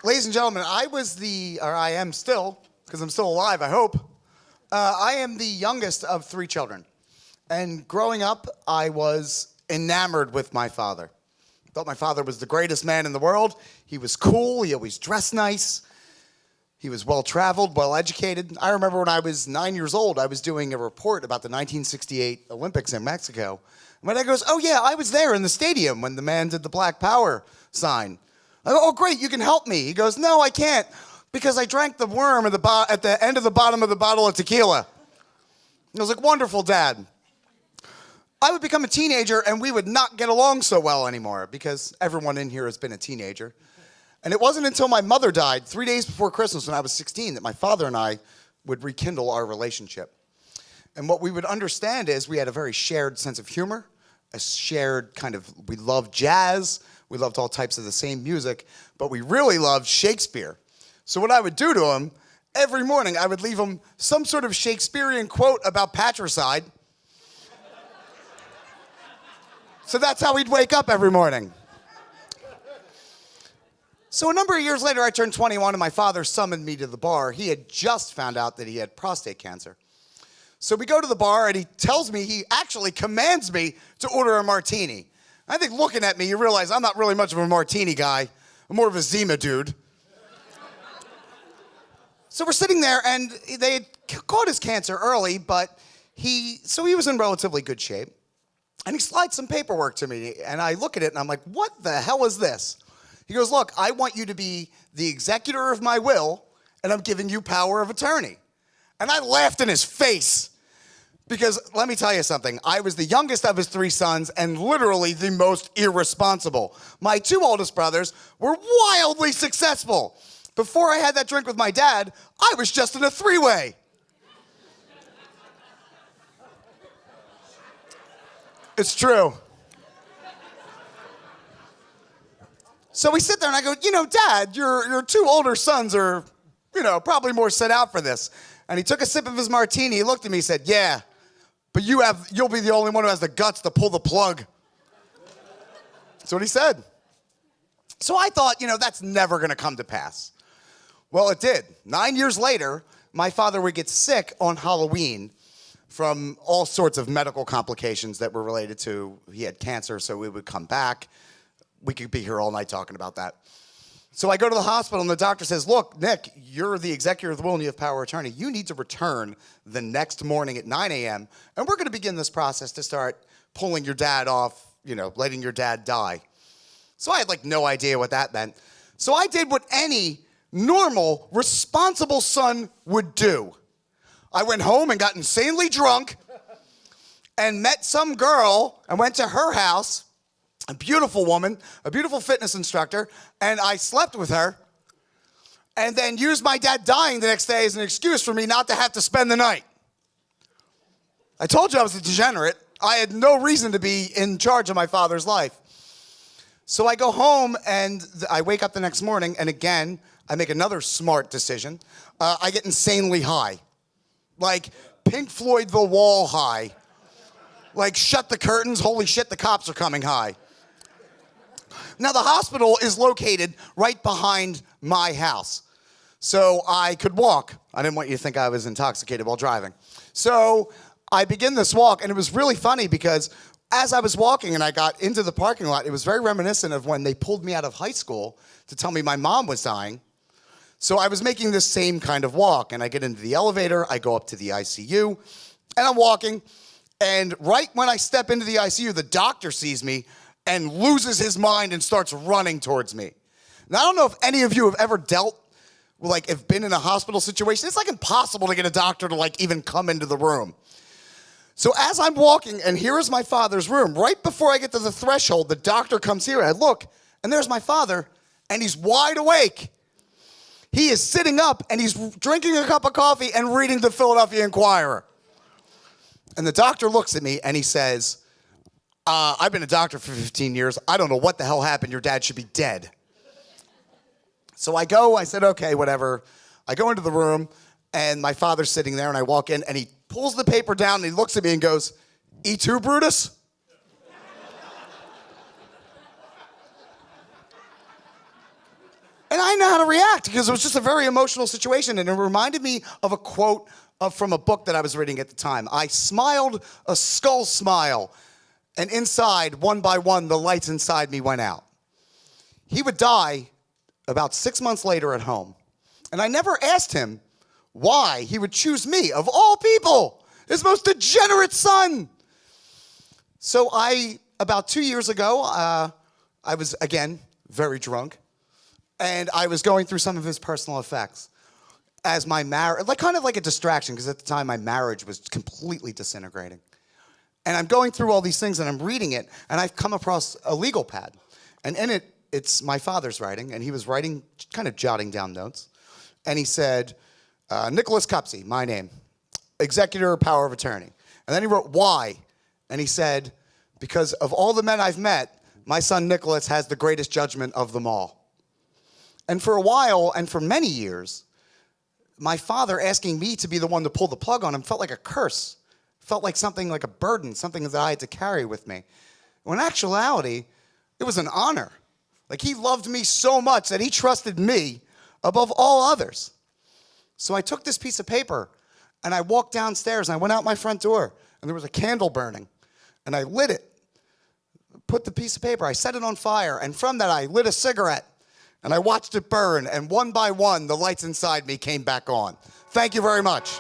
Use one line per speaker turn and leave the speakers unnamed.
Ladies and gentlemen, I am still, because I'm still alive, I hope. I am the youngest of 3 children. And growing up, I was enamored with my father. Thought my father was the greatest man in the world. He was cool, he always dressed nice. He was well-traveled, well-educated. I remember when I was 9 years old, I was doing a report about the 1968 Olympics in Mexico. And my dad goes, "Oh yeah, I was there in the stadium when the man did the Black Power sign." I go, "Oh great, you can help me." He goes, "No, I can't, because I drank the worm at the end of the bottom of the bottle of tequila." I was like, "Wonderful, Dad." I would become a teenager and we would not get along so well anymore because everyone in here has been a teenager. And it wasn't until my mother died 3 days before Christmas when I was 16 that my father and I would rekindle our relationship. And what we would understand is we had a very shared sense of humor, a shared we loved jazz, we loved all types of the same music, but we really loved Shakespeare. So what I would do to him, every morning I would leave him some sort of Shakespearean quote about patricide. So that's how he'd wake up every morning. So a number of years later, I turned 21 and my father summoned me to the bar. He had just found out that he had prostate cancer. So we go to the bar and he tells me, he actually commands me to order a martini. I think looking at me, you realize I'm not really much of a martini guy. I'm more of a Zima dude. So we're sitting there and they had caught his cancer early, but he was in relatively good shape. And he slides some paperwork to me and I look at it and I'm like, "What the hell is this?" He goes, "Look, I want you to be the executor of my will and I'm giving you power of attorney." And I laughed in his face because let me tell you something. I was the youngest of his 3 sons and literally the most irresponsible. My 2 oldest brothers were wildly successful. Before I had that drink with my dad, I was just in a 3-way. It's true. So we sit there and I go, "Dad, your 2 older sons are, probably more set out for this." And he took a sip of his martini, he looked at me, he said, "Yeah, but you'll be the only one who has the guts to pull the plug." That's what he said. So I thought, that's never gonna come to pass. Well, it did. 9 years later, my father would get sick on Halloween from all sorts of medical complications that were related to, he had cancer, so we would come back. We could be here all night talking about that. So I go to the hospital and the doctor says, "Look, Nick, you're the executor of the will and you have power of attorney. You need to return the next morning at 9 a.m. and we're gonna begin this process to start pulling your dad off, letting your dad die." So I had no idea what that meant. So I did what any normal, responsible son would do. I went home and got insanely drunk and met some girl and went to her house, a beautiful woman, a beautiful fitness instructor, and I slept with her and then used my dad dying the next day as an excuse for me not to have to spend the night. I told you I was a degenerate. I had no reason to be in charge of my father's life. So I go home and I wake up the next morning and again, I make another smart decision. I get insanely high. Like Pink Floyd The Wall high. Like shut the curtains, holy shit, the cops are coming high. Now the hospital is located right behind my house. So I could walk. I didn't want you to think I was intoxicated while driving. So I begin this walk and it was really funny because as I was walking and I got into the parking lot, it was very reminiscent of when they pulled me out of high school to tell me my mom was dying. So I was making this same kind of walk and I get into the elevator, I go up to the ICU and I'm walking and right when I step into the ICU, the doctor sees me and loses his mind and starts running towards me. Now I don't know if any of you have ever dealt with have been in a hospital situation. It's impossible to get a doctor to even come into the room. So as I'm walking and here is my father's room, right before I get to the threshold, the doctor comes here and I look and there's my father and he's wide awake. He is sitting up and he's drinking a cup of coffee and reading the Philadelphia Inquirer. And the doctor looks at me and he says, "I've been a doctor for 15 years. I don't know what the hell happened. Your dad should be dead." So I said, "Okay, whatever." I go into the room and my father's sitting there and I walk in and he pulls the paper down and he looks at me and goes, "E2, Brutus?" And I know how to react because it was just a very emotional situation. And it reminded me of a quote from a book that I was reading at the time. I smiled a skull smile, and inside, one by one, the lights inside me went out. He would die about 6 months later at home. And I never asked him why he would choose me, of all people, his most degenerate son. So about 2 years ago, I was, again, very drunk. And I was going through some of his personal effects as my marriage, kind of like a distraction, because at the time my marriage was completely disintegrating. And I'm going through all these things and I'm reading it, and I've come across a legal pad. And in it, it's my father's writing, and he was writing, kind of jotting down notes. And he said, Nicholas Cupsey, my name, executor, power of attorney. And then he wrote, why? And he said, because of all the men I've met, my son Nicholas has the greatest judgment of them all. And for a while, and for many years, my father asking me to be the one to pull the plug on him felt like a curse. Felt like something like a burden, something that I had to carry with me. When in actuality, it was an honor. Like, he loved me so much that he trusted me above all others. So I took this piece of paper and I walked downstairs and I went out my front door and there was a candle burning and I lit it, put the piece of paper, I set it on fire, and from that I lit a cigarette and I watched it burn, and one by one the lights inside me came back on. Thank you very much.